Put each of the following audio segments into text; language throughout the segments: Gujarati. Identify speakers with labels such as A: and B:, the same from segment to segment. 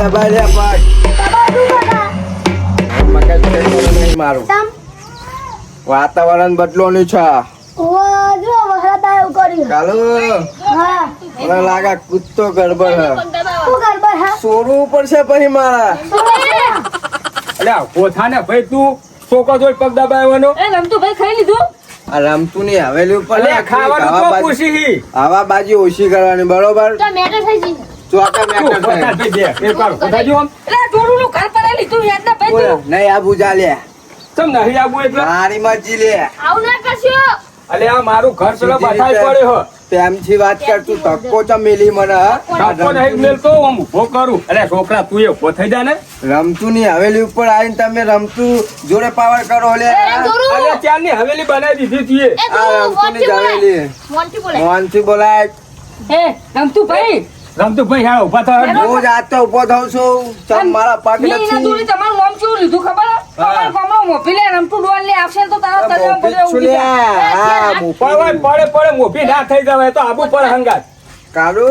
A: દબાઈ લે પગ મગજ ફેરવાનું નહીં મારું વાતાવરણ બદલોનું છે કાલુ મને લાગે કૂદતો ગડબડ સોરવું પડશે પછી મારા
B: અલ્યા પોથાને ભાઈ તું છોકરો જોઈ પગ દબાવવાનો
C: રમતું ભાઈ ખાઈ લીધું
A: આ રમતું ની હવેલી ઉપર
B: અલ્યા ખાવાનું તો પૂછી
A: હવા બાજી ઓછી કરવાની બરોબર
C: તો મેટર થઈ ગઈ
A: ચોકા મેટર
B: પોથા ભાઈ દે એક વાર પોથા જો આમ
C: એટલે જોડું નું ઘર પર લીધું યાદ ના ભાઈ તું
A: નહીં આ બુજા લે
B: તમ નહીં આવું એટલે
A: મારી મરજી લે
C: આવું ના કરશો
B: અલ્યા મારું ઘર પેલો બતાઈ પડ્યો હો
A: પ્રેમથી વાત કર તું ધક્કો ચમેલી મને
B: કાકો નહીં મેલતો હું ઉભો કરું અલ્યા છોકરા તું એ ઉભો થઈ જા ને
A: રમતું ની હવેલી ઉપર આવીને તમે રમતું જોડે પાવર કરો લે
B: અલ્યા ચારની હવેલી બનાવી દીધી છે
A: આ રમતું ની હવેલી
C: મોન્ટી બોલે
A: મોહનથી બોલાય
C: એ રમતું ભાઈ
B: રમતું ભાઈ હા ઉભા થા
A: હું જ આજ તો ઉભો થઉં છું ચમ મારા પગ
C: મી ના દૂરી
A: નથી
C: તમારું નામ શું લીધું ખબર તમારું ગામનો મોભી લે રમતું ડોલ લે આવશે તો તારો તળિયા પડે ઉડી જાય
A: હા
B: પડે પડે મોભી ના થઈ જવાય તો આબુ પર હંગાત
A: કાલુ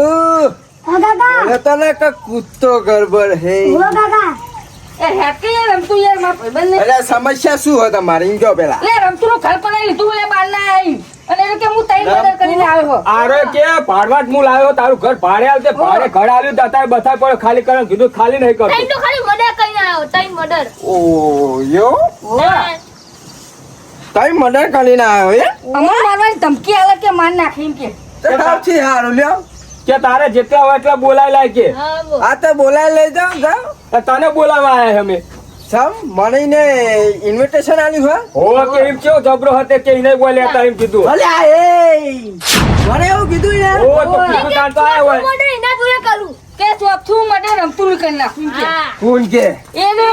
A: બોલે તો ને કે કૂદતો ગરબડ હે
C: એ હેકે યાર રમતું યાર માર ભાઈબંધ ને
A: એટલે સમસ્યા શું હોય તમારી એમ કહો પેલા
C: લે રમતું નું ઘર પર લીધું લે બાર ના આવી અને એ કે હું તઈ મદદ કરીને આવ્યો
B: આરે કે ભાડવાટ હું લાવ્યો તારું ઘર ભાડે આવતે ભાડે ઘર આવ્યું તાતાય બતાય પડે ખાલી કરે કીધું ખાલી નહીં કરતો
C: તઈ તો ખાલી મર્ડર કરીને આવ્યો તઈ મર્ડર
A: ઓ યો તઈ મર્ડર કરીને આવ્યો હે
C: અમર મારવાની ધમકી આલે કે માર નાખી એમ કે
A: તો સાવથી હારું લ્યો
B: કે તારે જેટલા હોય એટલા બોલાય લાય કે
A: આ તો બોલાય લઈ જાવ જાવ
B: તને બોલાવા આયા અમે
A: સમ મને ઇન્વિટેશન આલ્યું હે
B: હો કે એમ કેવો જબરો હતો કે એને બોલ્યા હતા એમ કીધું
A: ભલે આ એ મને એવું કીધું યાર
B: ઓ તો કીધું જાણતો આયો હોય
C: મર્ડર એના જોડે કરું કે ચોથું મર્ડર રમતું નું કરી નાખું કે
A: કોણ કે
C: એનો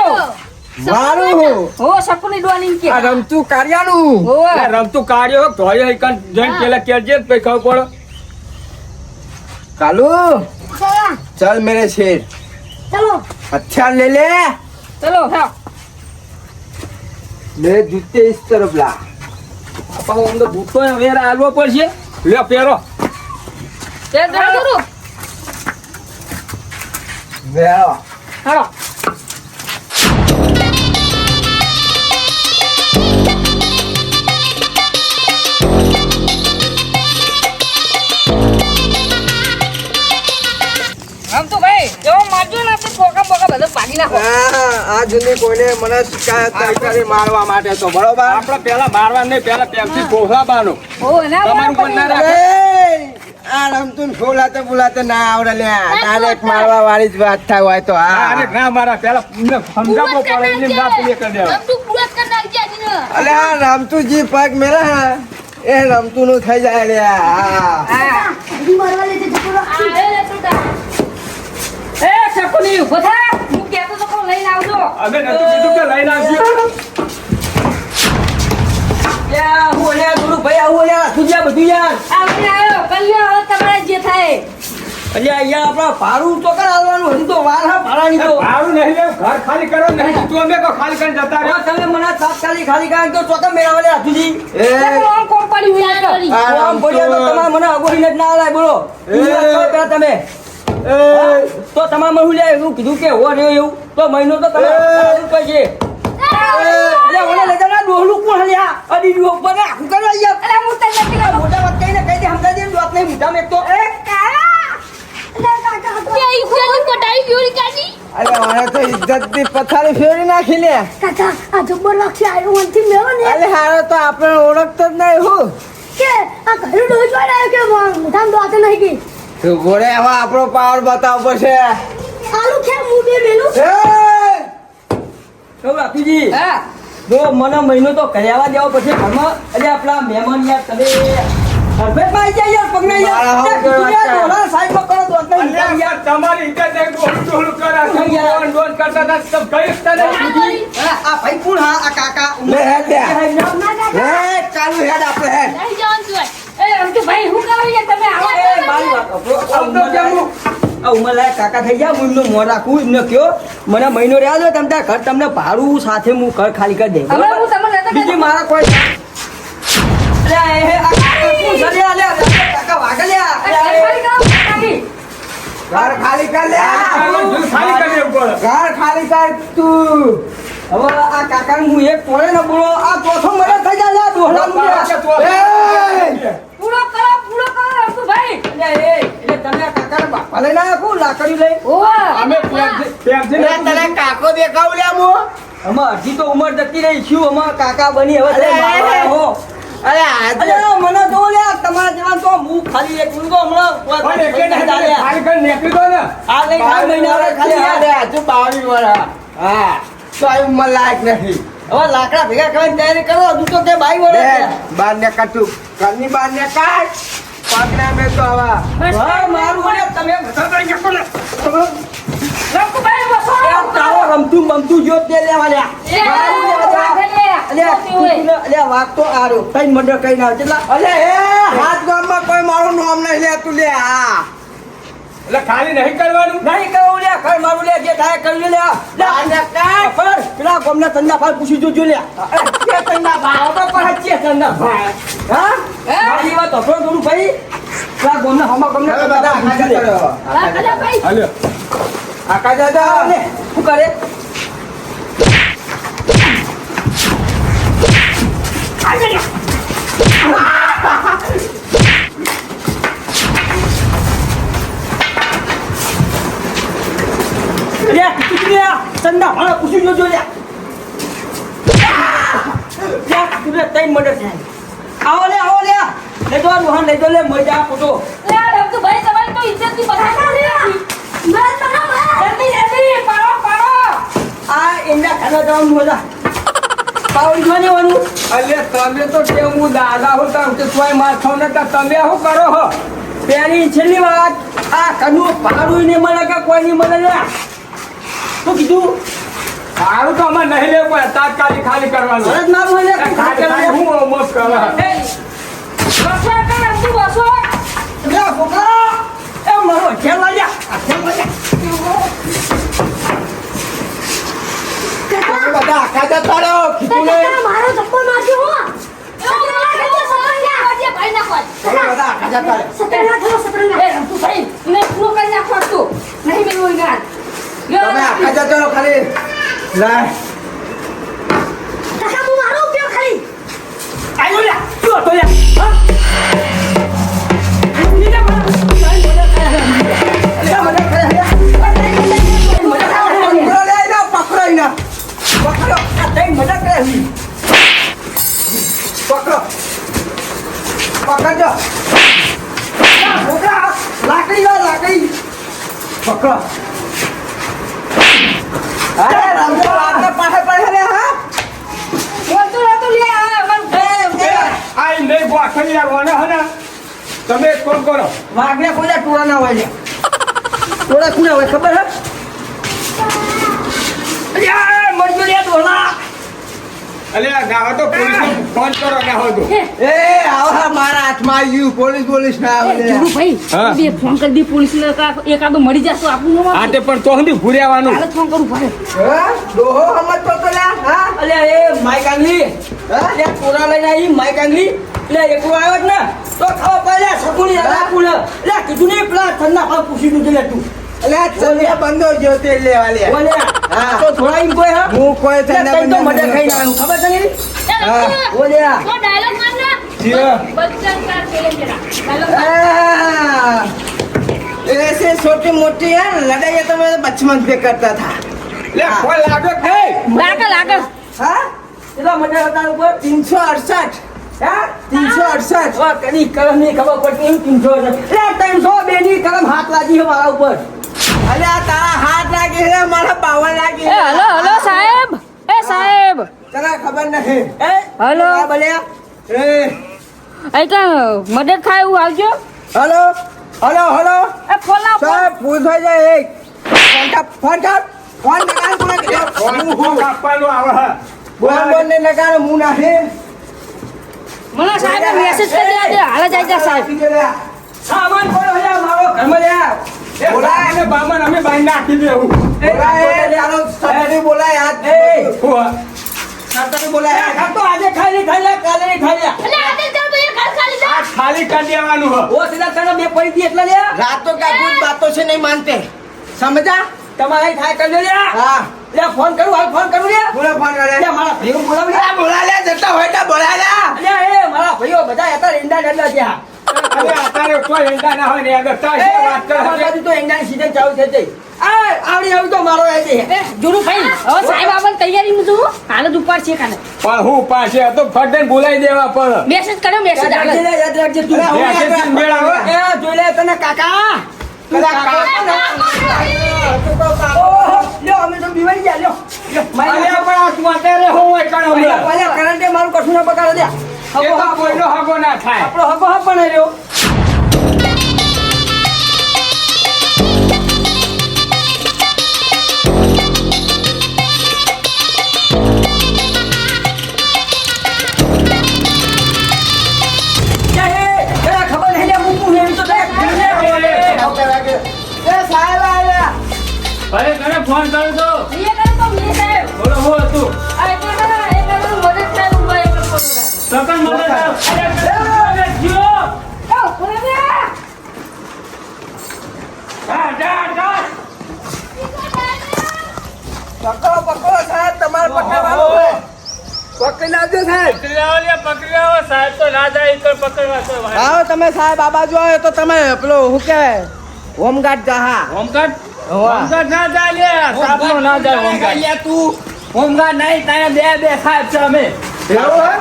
A: મારું
C: હો સપની ડોની કે
A: આ રમતું કાર્યાનું
C: હો
B: આ રમતું કાર્ય ધોય હઈકન જઈને પેલા કેજે પછી ખબર પડે
A: कालू चल मेरे शेर
C: ચલો
A: अच्छा ले ले
C: ચલો હા
A: मेरे जूते इस तरफ ला
B: આપા હું તો ભૂતો વેર આલવો પડશે લે પેરો
C: તે કરું
A: ले आओ
C: હાલો આમ તો ભાઈ જો મારજો ને તો પોકા પોકા બધું પાડી નાખો
A: આ જુની કોઈને મને શિકાયત કરી મારવા માટે તો બરોબર
B: આપણે પેલા મારવા નહીં પેલા પેલથી કોહલાબાનો
C: ઓ ના
B: તમારું પણ ના
C: રાખે
B: રાખે
A: આ રમતું ફોલાતે બોલાતે ના આવડે લે ડાયરેક્ટ મારવા વાળી જ વાત થાય હોય તો
B: અરે ના મારા પેલા સમજાવવો પડે એને ના પેલી કરી દેવા
C: તું પૂરા કર નાખજે આજીને
A: અલે આ રમતું જી પગ મેરા એ રમતું નું થઈ જાય લે
C: હા મારવા લેતે જતો એ સપની ઉભો થા હું કહેતો તો કોણ લઈને આવજો
B: હવે નતું કીધું કે લઈને આવજો
A: યા હોલ્યા ગુરુ ભાઈ આ હોલ્યા સુજ્યા બધું યાર
C: આવને આવ્યો કલ્યો હવે તમારે જે થાય
A: અલ્યા અહીંયા આપણા ભાડું તો કર આલવાનું હજી તો વાર હા ભાડાની તો
B: ભાડું નહીં લેવું ઘર ખાલી કરો નહીં તું અમે કો ખાલી કરીને જતા
A: હા,
B: રહ્યો
A: તમે મને તાત્કાલિક ખાલી કાઢ તો ચોકા મેળાવા લે હાથુજી એ
C: કોણ કોણ પડી હોય
A: આમ બોલ્યા તો તમારે મને અગોરીને જ ના આલાય બોલો બીજી વાત કરો પેલા તમે તો તમારે મને હું લે એવું કીધું કે હો રહ્યો એવું તો મહિનો તો તમે પૈસે અરે ઓને લઈ જાના ડોહલું કોણ હલ્યા અડી રહ્યો ઉપર ને આખું કરવા યાર
C: અરે હું તને નથી
A: આ મોટા વાત કહીને કહી દે સમજાય દે વાત નહીં મોટા મેં તો
C: કે ઇજ્જત કોટાઈ ફ્યુરી કાઢી
A: અરે મારે તો ઇજ્જત ની પથારી ફેરી નાખી લે
C: કાકા આ જબ્બર લાગશે આયો વનથી મેળો ને
A: અરે હારો તો આપણે ઓળખતો જ નહીં હું
C: કે આ ઘરે ડોજ વાળા કે મોઢામ દોતે નહીં કે
A: તું બોલે હવે આપણો પાવર બતાવવો પડશે
C: આલુ કે હું બે મેલું
A: તો બાપુજી
C: હા
A: જો મને મહિનો તો કર્યાવા દેવો પછી ઘરમાં અરે આપણા મહેમાન યાર તમે હરભેટ માં આવી જાય યાર પગને યાર સાઈડમાં કરો તો
B: અલ્યા યાર તમારી ઇજ્જત એક ડોલું કરા છે ડોન કરતા હતા તબ કઈ તને
A: આ ભાઈ કોણ હા આ કાકા લે હેડ લે હે ચાલુ હેડ આપણે હેડ
C: નહીં જવાનું જોઈએ એ રમતુ ભાઈ હું કરો યાર તમે આવો
A: એ મારી વાત આ ઉમર લાયક કાકા થઈ ગયા હું એમનો મોં રાખું એમને કયો મને મહિનો રહ્યા છો તમે ત્યાં ઘર તમને ભાડું સાથે હું ઘર ખાલી કરી દે
C: હવે હું તમને નતો
A: બીજી મારા કોઈ અરે એ આ કાકા લે કાકા વાગલ્યા
C: ખાલી કરો કાકી
A: ઘર ખાલી કર લે
B: ખાલી કરી દે ઉપર
D: તું
A: હવે આ કાકાને હું એક તોડે ને બોલો આ ચોથો મરે થઈ જાય લે દોહલાનું લે.
C: પૂરો કરો રમતુભાઈ.
A: એટલે એટલે તમે આ કાકાને બાપા લઈને આવ્યા કોણ લાકડી લઈ
C: ઓવા
B: અમે પ્રેમથી
D: લે તને કાકો દેખાવ લે મો
A: અમાર હજી તો ઉંમર જતી રહી છું અમાર કાકા બની હવે તમે
D: અરે,
A: મારવાના હો.
D: અરે આજે
A: અરે મને તો લે તમારા જેવા તો હું ખાલી એક મિનિટ હમણાં
B: પણ એકે નહીં ખાલી કરી નીકળી દો ને.
A: આ લઈ ખાલી મહિના વાળા ખાલી
D: અરે આજુ 22 વર્ષ હા તો આ ઉંમર લાયક નથી
A: હવે લાકડા ભેગા કરવાની તૈયારી કરો હજુ તો તે બાઈ વળે
D: લે બાર ને કાઢું ઘરની બાર ને કાઢ પાકડા મેં તો આવા
A: હા મારું વળે તમે બધા કરી નાખો ને.
C: રમતુભાઈ બસો.
A: એ તારો રમતું બમતું જો તે લેવા લ્યા. અલ્યા વાત તો આ રહ્યો તઈ મર્ડર કઈ ના કેટલા
D: અરે એ હાથ ગામમાં કોઈ મારું નામ નહીં લેતું લે હા
B: એટલે ખાલી નહીં કરવાનું.
A: નહીં કહું લ્યા ખર મારું લ્યા જે થાય કરી લ્યા
D: બાર ને કાઢ
A: પર પેલા ગોમના ચંદા ભાઈ પૂછી જોજો લ્યા કે ચંદા ભાઈ તો પણ હચ્ચે ચંદા ભાઈ હા મારી વાત અફરો થોડું ભાઈ પેલા ગોમના હમા ગોમના
D: હવે
A: ચંદા
D: બધા
A: ભાઈ
D: આખા
A: પૂછી લે.
D: કરો
C: ભાઈ
B: હાલ્યો.
D: આખા દાદા
A: લે શું કરે લ્યા તું લ્યા ચંદા ભાઈ પૂછી જોજો લ્યા લ્યા તું લે તઈ મર્ડર થાય આવો લ્યા લઈ દો રોહન લઈ દો લે મજા ફોટો
C: રમતુભાઈ તમારી તો ઇજ્જતની બધા જલ્દી પાડો
A: આ એમના ખાના જવાનું બધા પાવડી જોવા દેવાનું
B: અલ્યા તમે તો કે હું દાદા હું તાર કે તોય માથો ને તાર તમે શું કરો હો?
A: પેલી છેલ્લી વાત આ કનું પાડું ને મળે કે કોઈ નહીં મળે લ્યા શું કીધું
B: સારું તો અમારે નહીં લેવું પડે તાત્કાલિક ખાલી કરવાનું.
A: ફરજ મારું હોય ને
B: ખાલી ખાલી હું મોજ કરવા.
C: બસો કે રમતુ બસો.
A: લ્યા છોકરા એ મારો ખેલ વાળ્યા આ ખેલ વાળ્યા
D: બધા આખા જતા રહ્યો ખીચું લે
C: મારો ધક્કો મારજો હો. ભાઈ ના કોઈ
D: બધા આખા જતા રહ્યો
C: સતરના થયો સતરના. એ રમતુભાઈ ને પૂરો કરી નાખો તું નહીં મેળવું ગાન.
D: તમે આખા જતા રહ્યો ખાલી લે
C: કાકા હું મારો ઉપયોગ ખાલી.
A: આયો લ્યા શું હતો લ્યા હા લીધા મને કરે લ્યા
D: પકડો લે ના પકડો ઈ ના
A: પકડો આ તઈ મજા કરે હી
D: પકડો પકડજો
A: છોકરા લાકડી લા લાકડી
D: પકડો અરે રમજો આપણે પાસે પડે રે હા
C: બોલતું નતું લે આ મન
B: આ નહીં ગોઠવી આવવાના હે ને. તમે એક કામ કરો.
A: વાઘને કોઈ ટોળા ના હોય લ્યા ટોળા કોના હોય ખબર હે અલ્યા મરજો લ્યા ડોલા
B: અલ્યા ગાવા તો પોલીસને ફોન કરો ગાવા તો.
D: એ આવા મારા હાથમાં આવ્યું પોલીસ ના આવે લે.
C: ભાઈ
B: હા.
C: બે ફોન કરી દી પોલીસ ને એકાદો મળી જશે તો આપણું
B: આ તે પણ તો સુધી ભૂર્યાવાનું.
C: હાલત ફોન કરું ભાઈ.
D: હા ડોહો સમજતો તો લે હા
A: અલ્યા એ માઈક આંગલી અલ્યા ટોળા લઈને આવી માઈક આંગલી એટલે એકલો આવ્યો જ ને તો ખાવા પડ્યા સકુની રાખું ને એટલે કીધું નહીં પેલા ઠંડા ભાવ પૂછી દીધું લે તું
D: એટલે ચંદ્ર બંધો જો તે લેવા લે
A: બોલે
D: હા.
A: તો થોડા એમ કોઈ હા
D: હું કોઈ
A: એટલે
D: ચંદ્ર
A: તઈ તો
D: બંધો
A: મજા ખાઈ ના ખબર છે ને
D: હા.
A: બોલ્યા
C: તો ડાયલોગ માર ના
B: જીઓ.
C: બચ્ચન કા ખેલે જરા ડાયલોગ
D: ऐसे छोटी मोटी है लड़ाई तो मैं बचपन से करता था
B: લે કોઈ લાગે કે નહીં?
C: લાગે લાગે
D: हाँ
A: એટલા મજા હતા ઉપર
D: 368
A: હા
D: 368
A: વાહ કદી કલમ ની ખબર પડતી એમ 300 એટલે 302 ની કલમ હાથ લાગી છે મારા ઉપર
D: अरे आ तारा हाथ लागे है मारा पावन लागे
C: એ હલો હલો સાહેબ એ સાહેબ
D: तरा खबर नहीं
A: એ
C: હલો.
A: આ બોલ્યા
D: ए
C: અહીં તો મદદ થાય એવું આવજો.
D: हेलो हेलो हेलो
C: એ ફોન લાવ ફોન.
D: साहब पूछ हो जाए फोन लगा
B: ફોન ફોન કાપવાનો આવે હે.
D: फोन बोलने लगा मुंह ना है
C: મને સાહેબ મેસેજ કરી દેજે હાલ જ આવી જા સાહેબ.
A: સામાન કોનો હે મારો ઘરમાં લ્યા
B: એ બોલા એને બામણ અમે બાંધી નાખી દેવું.
D: बोला है यारो सब बोला यार
A: એ
B: હું હા.
D: सब बोला है
A: આ તો આજે ખાઈ લે કાલે નહીં ખાઈ લે
C: એટલે આજે જાવ તો એ ઘર ખાલી જા.
B: આ ખાલી કરી દેવાનું હે.
A: ઓ સીધા તને બે પડી દી એટલે લ્યા
D: रातों का कुछ बातों से नहीं मानते समझा
A: તમારે થાય કરી લ્યા
D: हाँ
A: લે ફોન કરું હાલ ફોન કરું લે
D: બોલો ફોન કરે
A: લે મારા ભાઈઓ બોલાવી
D: આ બોલા લે જતા હોય તો બોલા લે
A: લે એ મારા ભાઈઓ બધા હતા ઈંડા ડલ્લા ત્યાં
B: અરે અત્યારે કોઈ ઈંડા ના હોય ને આગળ તારી શું વાત કરે
A: અમારી બાજુ તો ઈંડાની સીઝન ચાલુ થઈ ગઈ આવડી આવી તો મારો એ છે
C: એ જોરુભાઈ હવે સાહેબ આપણને તૈયારીમાં છું હાલ જ ઉપર છે કાને
B: પણ હું પાસે હતો ફટને બોલાવી દેવા પણ
C: મેસેજ કર્યો મેસેજ
A: યાદ રાખજે
C: આગળ
A: લે, યાદ રાખજે તું
D: અરે, હું
B: મેસેજ થી મેળ આવે?
A: એ જોઈ લે તને કાકા તું
D: કદાચ
A: કાકો ઓહો, લ્યો અમે તો બીવાઈ ગયા લ્યો
B: અરે પણ આ તું અત્યારે હું હોય કણ હમણાં?
A: પહેલા કરંટે મારું કશું ના બગાડે દે
B: એ તો કોઈનો હગો ના થાય
A: આપણો હકો હક પણ રહ્યો ખબર નહીં લે મૂકું એવી તો
D: એ સાહેબ આયા
B: અરે તને ફોન કરું તો
C: એ કરે તો મે સાહેબ
B: બોલો હું હતું
C: આ એટલે મદદ થાય ઉભા એક ફોન
B: સકન મને અરે જીઓ
C: ઓ બોલે ને
B: જા
D: પકડો પકડો સાહેબ તમારે પકડવાનું હોય પકડી લાવજો સાહેબ
B: પકડી આવો સાહેબ તો ના જાય તો પકડવા તો
D: આવો તમે સાહેબ આ બાજુ આવ્યો તો તમે પેલો શું કહેવાય હોમગાર્ડ જહા
B: હોમગાર્ડ
D: હોવા.
B: હોમગાર્ડ ના જાય લે સાહેબનો ના જાય હોમગાર્ડ
A: તું હોમગાર્ડ નહીં તારે બે સાહેબ છે અમે
D: એવું હે?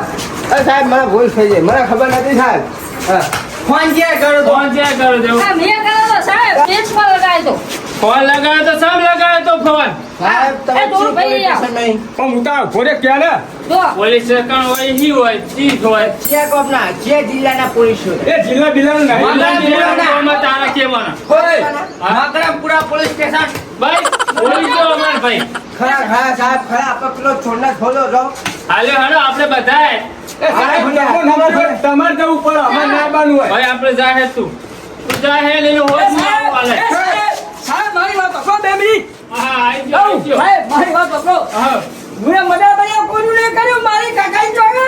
D: અરે સાહેબ મને ભૂલ થઈ ગઈ મને ખબર નથી સાહેબ હા.
A: ફોન ક્યાં કરો તો
B: ફોન ક્યાં કરો છો
C: આ મે કર્યો તો સાહેબ પેજ પર લગાય તો
B: ફોન લગાવ્યો તો સબ લગાવ્યો તો ફોન
D: સાહેબ તમે
C: એ દૂર
D: શું
C: ભાઈ
D: પોલીસ સ્ટેશનમાં?
B: પણ હું તો ઘોડે ક્યાં ને
C: જો
B: પોલીસ સ્ટેશન હોય હી હોય ચીજ હોય
D: જે કોપના જે જિલ્લાના પોલીસ હોય
B: એ જિલ્લા બિલ્લાનું નહીં
A: જિલ્લાનું
B: તારા કેવાના
A: માકરાપુરા પોલીસ સ્ટેશન
B: ભાઈ પોલીસ તો અમાર ભાઈ
D: ખરા ખરા સાહેબ ખરા આપણે પેલો છોડના ખોલો જો
B: હાલે હાલો આપણે બધાય એ સાહેબ તમારે જવું પડે અમારે ના બનવું હોય ભાઈ આપણે જાહે તું જાહે લઈને હોશ માં આલે
A: સાહેબ મારી વાત પકડો 2 મિનિટ
B: હા આઈ ગયો
A: સાહેબ મારી વાત પકડો
B: હા
A: મને મજા બન્યા કોઈનું નહીં કર્યું મારી કાકાની ચોગર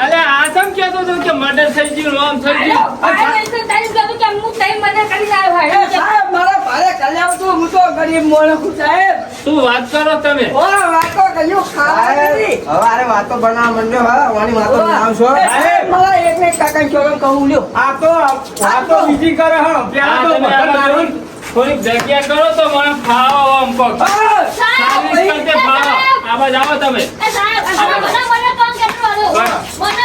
B: અલે આ સમ કહેતો તો કે મર્ડર થઈ ગયું લોમ થઈ ગયું
C: આ એટલે ટાઈમ કીધું કે હું ટાઈમ મને કરી લાવ્યો
A: એ
C: ભાઈ
A: સાહેબ મારા ભારે કલ્યાણ છું હું તો ગરીબ મોણસ છું સાહેબ
B: શું વાત કરો તમે
A: ઓ વાતો કર્યું ખાવા
D: સાહેબ
A: નથી
D: હવે આરે વાતો બનાવવા માંડ્યો હા વાની વાતો બનાવશો
A: એ સાહેબ મારા એક કાકાની ચોગર કહું લ્યો
B: આ તો બીજી કરે હા પેલા તો બધા થોડીક જગ્યા કરો તો મને ખાવા આમ કો
C: સાહેબ
B: કરતે ખાવા આવા જાવ તમે
C: એ સાહેબ મને કોણ કેટલું વાળો મને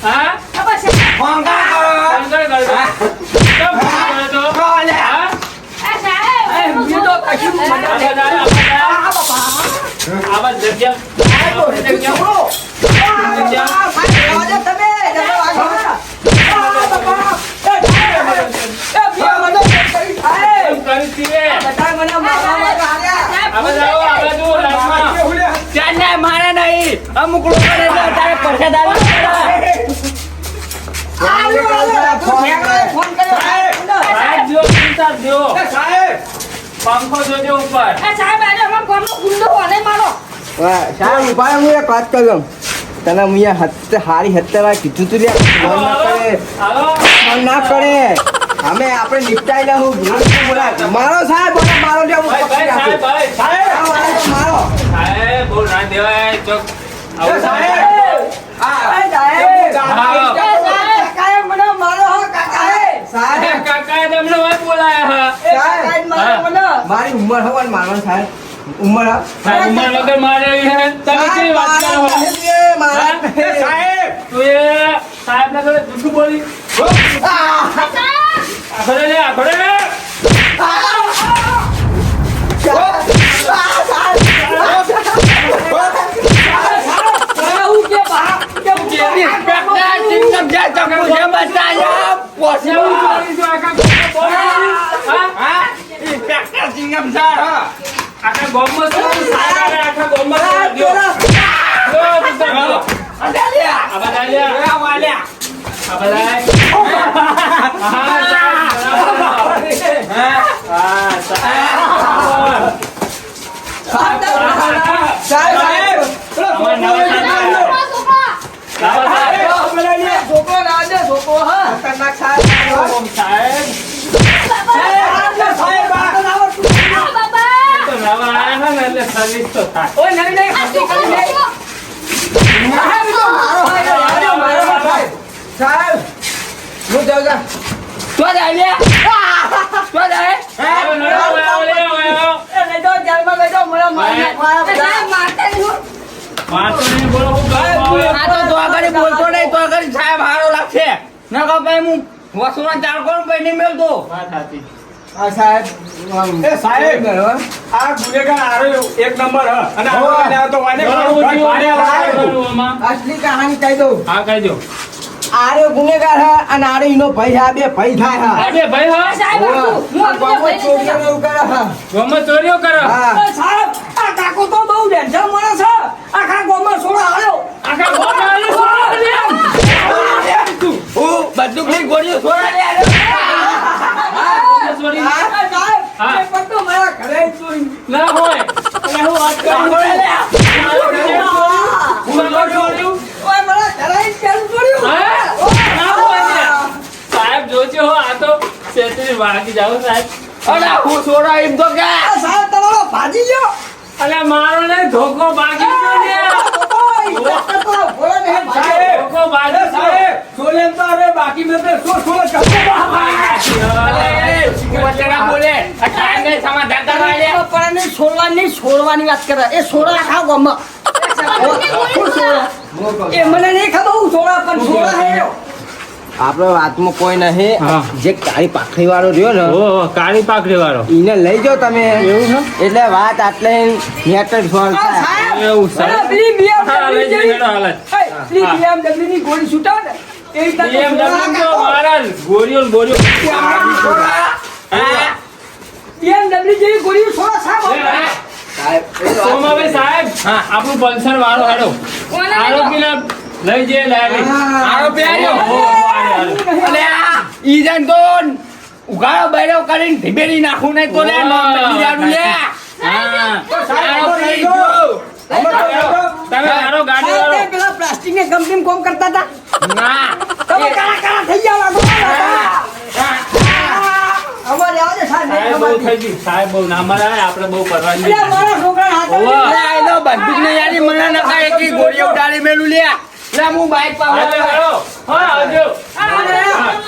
B: હા
C: આ બસ
A: ફોંગા
B: સંગર કરતો હા
C: આ સાહેબ
A: એ હું તો કશું મજા
B: આવા જગ્યા કરી રે આવા જાવ આવા જો લાગમાં
A: મારે નહીં અમુક લોકોને તારે પ્રસાદ ફોન
B: સાહેબ જો ચિંતા જો પંખો જોજો ઉપર
C: આ સાહેબ આજે અમાર ગામનો ગુંડો અને મારો
D: સાહેબ ઉભા હું એક વાત કરું તને હું હત્તે હારી હત્તે કીધું તું લ્યા ફોન ના કરે
B: હાલો
D: ફોન ના કરે અમે આપણે નિપટાઈ લઉં બોલા મારો સાહેબ બોલા મારો લે હું પકડી
B: સાહેબ
D: નાખું
B: ભાઈ સાહેબ
D: મારો
B: સાહેબ બહુ ના દેવાય ચોક આવું
A: સાહેબ મને મારો હો કાકા
D: સાહેબ
B: કાકાએ તમને વાત બોલાયા હા
D: મારી ઉંમર હવા મારવા સાહેબ ઉંમર હા
B: સાહેબ ઉંમર વગર મારે હે તમે કેવી વાત કરો છો?
D: મારા
B: સાહેબ તું એ સાહેબ ના કરે જુઠું બોલી આખરે લે આખરે લે આખા બોમ્બમાં શું સાહેબ આખા બોમ્બમાં જો
D: ખતરનાક સાહેબ
B: સાહેબ અનિષ્ટ થાય.
A: ઓય નહીં નહીં હસી કરી નહીં. સાહેબ, એ તો મારો ભાઈ, મારો ભાઈ.
D: સાહેબ હું જાઉં છું.
A: તો જાય લે. તો જાય.
B: આવો, આવો, આવો, આવો.
A: એ લઈ જાઓ, જેલમાં લઈ જાઓ, મને મારી નાખવા.
C: સાહેબ, મારતા નહીં હો.
B: મારતો નહીં, બોલો, હું ગામ
A: આ તો આગળ બોલતો નહીં તો આગળ સાહેબ હારો લાગશે ના કહો ભાઈ હું વસુના ચાર કોણ ભાઈ નહીં મેળતો
B: વાત સાચી.
D: આ સાહેબ
E: એ સાહેબ આ ગુનેગાર આરો એક નંબર હ અને આ આ તો વાને
B: બોલો, હું જીવો, બોલો, આમાં.
D: અસલી કહાની કહી દઉં.
B: હા, કહેજો.
D: આરો ગુનેગાર હ અને આરો ઈનો ભાઈ આ બે ભાઈ થાય હ.
B: અરે ભાઈ, હા,
C: સાહેબ, હું
D: આ
C: અમને
D: બાપો
C: ભાઈને
D: ચોરીઓ
C: સજા-
D: એવું કરે હ.
B: ગામમાં ચોરીઓ કરો.
D: હા.
A: સાહેબ આ કાકો તો બહુ ડેન્જર માણસ છે આખા ગામમાં સોડા આવ્યો
B: આખા ગામમાં આલે સોડા લે.
A: હું બંદૂકની ગોળીઓ સોડા લે
B: ચોરી
A: સાહેબ
B: હા.
A: એ પટ્ટો મારા ઘરે ચોરી
B: ના હોય. એટલે હું વાત કરું.
A: સોડા લે
B: હું તો ચોર્યું.
A: ઓય મારા ઘરે પેલું ચોર્યું
B: હા? ના હોય ને. સાહેબ જોજો હો, આ તો છેતરી વાગી જાઓ સાહેબ.
A: અરે હું સોડા એમ તો કે સાહેબ તમારો ભાજી ગયો
B: અલે મારો ને ધોકો બાકી ગયો ને. ધોકો બાકી
E: સાહેબ સોલેમ તો હવે બાકી મેં તો સો
A: છોડવાની વાત કરે એ સોડા ખાવ ગમમાં એ મને નહીં ખબર હું સોડા પણ સોડા હે
D: આપડે વાતમાં કોઈ નહીં
B: હા.
D: જે કાળી પાખડી વાળો રહ્યો ને
B: ઓહો, કાળી પાકડી વાળો.
D: ઈને લઈ જાઓ તમે એટલે વાત આટલે નેટ જ સોલ્વ થાય.
B: એવું છે.
A: અરે પેલી BMW
B: હા, લઈ જઈ
A: જેવી-
B: હેડો હાલ જ.
A: એ, પેલી
B: હા.
A: BMW ની ગોળી છૂટાવ ને એ રીતના તો
B: BMW
A: સોડા
B: તો મારા ગોળીઓ ને બોરીઓ.
A: હા. BMW જેવી ગોળીઓ સોડા સાહેબ
D: સાહેબ,
B: સોમાભાઈ સાહેબ, આપણું પલ્સર વાળો હેડો.
C: કોને
B: આરોપીને લઈ જઈએ લાવી.
A: આરોપી આવ્યો.
B: ઓહો, હાલો.
A: અલે આ ઈજન તો ઉઘાડો બૈરો કરીને ઢીબેરી નાખું નહીં તો લે નોમ બદલી જાડું લે
B: હા.
A: આરોપી જો.
B: તમે હારો ગાડી
A: સાહેબ,
B: વાળો.
A: તે પેલા પ્લાસ્ટિકની કંપનીમાં કામ કરતા હતા
B: ના.
A: તમે કાળા કાળા થઈ ગયા લાગો અમારે આવો ને સાહેબ નહીં
B: સાહેબ બહુ
A: ખબર
B: થઈ ગયું. સાહેબ બહુ ના મરાય, આપણે બહુ પરવાની
A: અલ્યા, મારા છોકરાને હાથ
B: ઓવા.
A: અલ્યા, એનો બંદૂક ને યારી મને નકા એકી ગોળીઓ ઉડાડી મેલું લે લે હું બાઈક પર
B: હાલો, હાલો. હા, આવજો.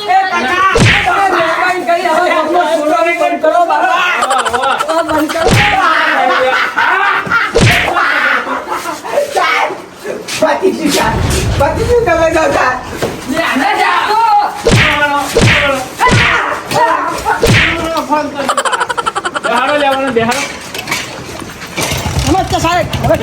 A: એ કાકા તમે મહેરબાની કરી હવે આપણો છોકરો બંધ કરો બાબા
B: ઓવા, ઓવા.
A: બંધ કરો
D: બાકી શું સાહેબ? બાકી શું તમે કહો સાહેબ?
A: લે આને જાઓ
B: બેહાડો લેવાનો, બેહાડો.
A: નમસ્તે સાહેબ હવે
B: એ,